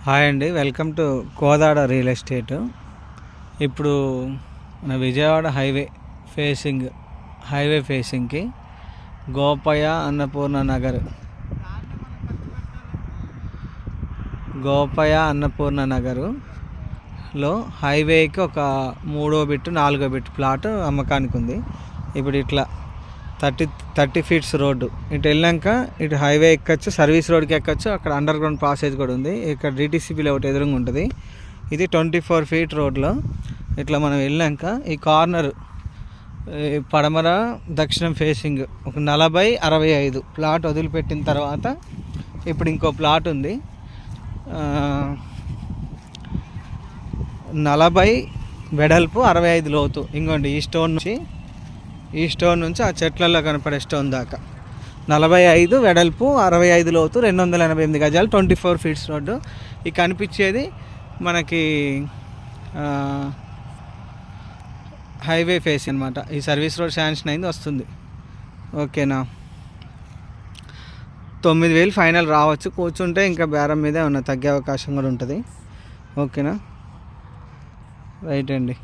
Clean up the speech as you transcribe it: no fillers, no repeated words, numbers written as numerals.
Hi అండి, welcome to Kodad real estate. ఇప్పుడు మన విజయవాడ హైవే ఫేసింగ్కి గోపయ్య అన్నపూర్ణ నగర్లో హైవేకి ఒక 3వ బిట్ 4వ బిట్ ప్లాట్ అమ్మకానికి ఉంది. ఇప్పుడు ఇట్లా 30 ఫీట్స్ రోడ్డు ఇటు వెళ్ళాక ఇటు హైవే ఎక్కచ్చు, సర్వీస్ రోడ్కి ఎక్కచ్చు. అక్కడ అండర్ గ్రౌండ్ పాసేజ్ కూడా ఉంది. ఇక్కడ డిటీసీపీ ఒకటి ఎదురుగా ఉంటుంది. ఇది 24 ఫీట్ రోడ్లో ఇట్లా మనం వెళ్ళాక ఈ కార్నర్ పడమర దక్షిణం ఫేసింగ్ ఒక 40-65 ప్లాట్ వదిలిపెట్టిన తర్వాత ఇప్పుడు ఇంకో ప్లాట్ ఉంది. 40 వెడల్పు 65 లోతు. ఇంకోండి ఈ స్టోన్ నుంచి ఆ చెట్లలో కనపడే స్టోన్ దాకా 45 వెడల్పు 65 లోతు 288 గజాలు 24 ఫీట్స్ రోడ్డు. ఈ కనిపించేది మనకి హైవే ఫేస్ అనమాట. ఈ సర్వీస్ రోడ్ శాంక్షన్ అయింది, వస్తుంది. ఓకేనా, 9,000 ఫైనల్ రావచ్చు. కూర్చుంటే ఇంకా బేరం మీదే ఉన్న తగ్గే అవకాశం కూడా ఉంటుంది. ఓకేనా, రైట్ అండి.